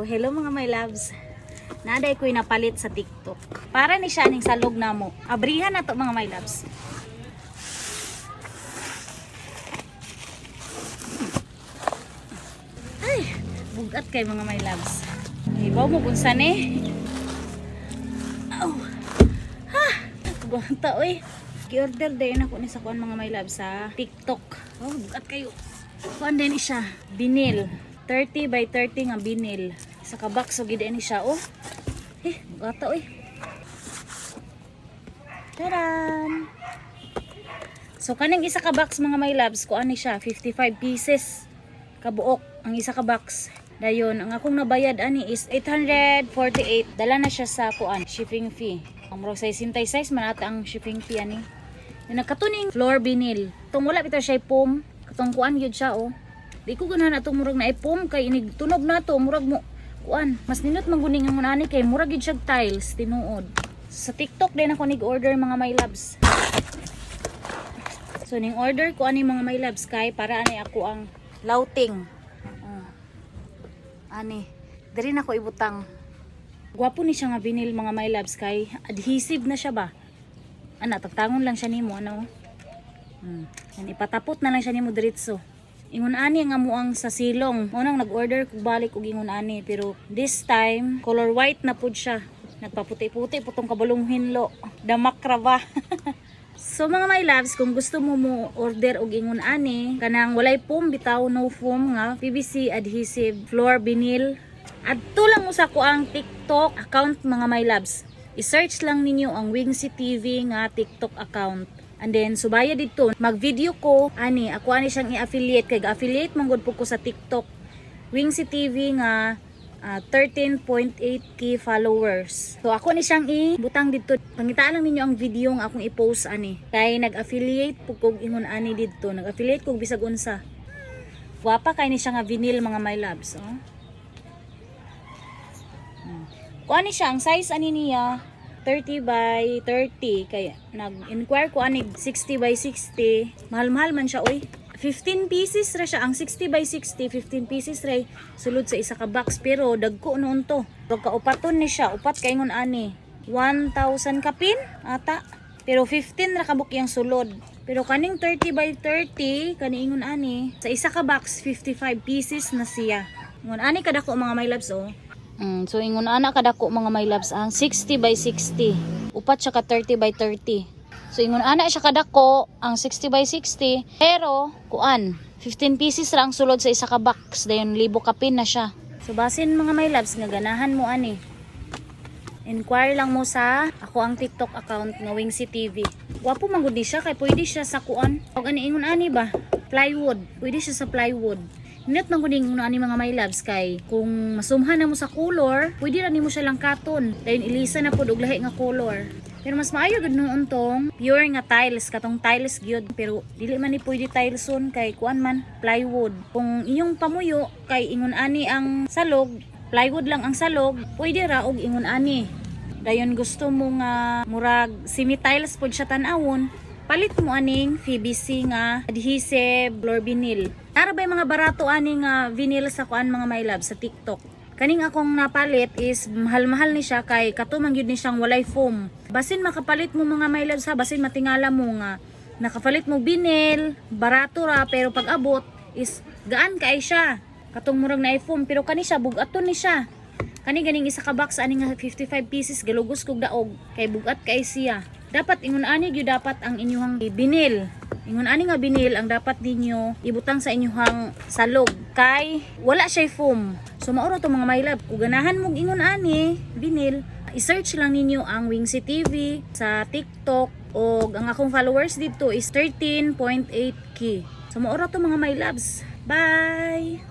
Hello mga my loves. Naday ko'y napalit sa TikTok. Para ni siya ning salog na mo. Abrihan na to mga my loves. Ay, bugat kay mga my loves. Ibaw mo kung saan eh. Oh. Ha! Buwanta oy. Ki-order din ako ni sa kuan mga my loves sa TikTok. Oh, bugat kayo. Kuan din siya. Binil. 30 by 30 nga binil. Sa kabak so gid ni siya oh. Bata oy. Taran. So kaning isa ka box mga my loves ko ani siya 55 pieces kabuok ang isa ka box. Dayon ang akong nabayad ani is 848. Dala na siya sa kuan shipping fee. Ang murag 66 man ata ang shipping fee ani. Yung nagkatuning floor vinyl. Tung wala bitaw siya foam. Katong kuan gyud siya oh. Di ko ganahan atong murag na foam kay inig tunog na to murag mo kuan mas ninot maguning ang ani kay murag gyud siya tiles tinuod. Sa TikTok din ako nig-order mga my loves. So ning order ko ani mga my loves kay para ani ako ang lauting. Ani diri na ko ibutang. Gwapo ni siya nga vinyl mga my loves kay adhesive na siya ba. Ana tagtangon lang siya nimo ano. Yan ipatapot na lang siya nimo diretso. Ingon ani nga muang sa silong. Unang nag-order ko balik og ingon ani pero this time color white na pud siya. Nagpaputi-puti putong kabalong hinlo. Damakra ba? So mga my loves, kung gusto mo order og ingon ani kanang walay foam bitaw no foam nga PVC adhesive floor vinyl. Adto lang mo sa ko ang TikTok account mga my loves. I-search lang ninyo ang Wingsy TV nga TikTok account. And then subaya dito mag-video ko ani ako ani siyang i-affiliate kay affiliate man gud ko sa TikTok Wingsy TV nga 13.8k followers. So ako ni siyang ibutang dito. Pangitaan lang ninyo ang video nga akong i-post ani. Kay nag-affiliate pug kog ingon ani dito. Nag-affiliate kog bisag unsa. Guwapa kay ni siya nga vinyl mga my loves, oh. Kuan ni siya ang size ani niya 30 by 30 kaya nag-inquire ko anig 60 by 60 mahal-mahal man siya oy 15 pieces ra siya ang 60 by 60 15 pieces ra sulod sa isa ka box pero dagko noon to pag kaupaton ni siya upat kay ngon ani 1,000 kapin ata pero 15 ra kabuk yang sulod pero kaning 30 by 30 kani ingon ani sa isa ka box 55 pieces na siya ngon ani kadako mga my loves oh. So ingon ana kadako mga my loves ang 60 by 60. Upat siya ka 30 by 30. So ingon ana siya kadako ang 60 by 60 pero kuan 15 pieces ra ang sulod sa isa ka box dayon libo kapin na siya. So basin mga my loves nga ganahan mo ani. Inquire lang mo sa ako ang TikTok account nga Wingsy TV. Wapo man gud siya kay pwede siya sa kuan. Og ani ingon ani ba? Plywood. Pwede siya sa plywood. Ninot man kuning ani mga my loves kay kung masumhan na mo sa color, pwede ra nimo siya lang katon. Dayon ilisa na pud og lahi nga color. Pero mas maayo gud noon tong pure nga tiles, katong tiles gyud pero dili man ni pwede tileson kay kuan man plywood. Kung inyong pamuyo kay ingon ani ang salog, plywood lang ang salog, pwede ra og ingon ani. Dayon gusto mo nga murag semi tiles pud siya tan-awon, palit mo aning PVC nga adhesive floor vinyl. Ara ba mga barato ani nga vinyl sa kuan mga my love sa TikTok. Kaning akong napalit is mahal-mahal ni siya kay katumang gyud ni siyang walay foam. Basin makapalit mo mga my love sa basin matingala mo nga nakapalit mo vinyl, barato ra pero pag abot is gaan kay siya. Katong murag na foam pero kani siya bugaton ni siya. Kani ganing isa ka box ani nga 55 pieces galugos kog daog kay bugat kay siya. Dapat ingon ani gyud dapat ang inyong vinyl. Ingon ani nga vinyl ang dapat ninyo ibutang sa inyong salog kay wala siya foam. So maoro to mga my love, kung ganahan mong ingon ani vinyl, i-search lang ninyo ang Wingsy TV sa TikTok og ang akong followers dito is 13.8k. So maoro to mga my loves. Bye.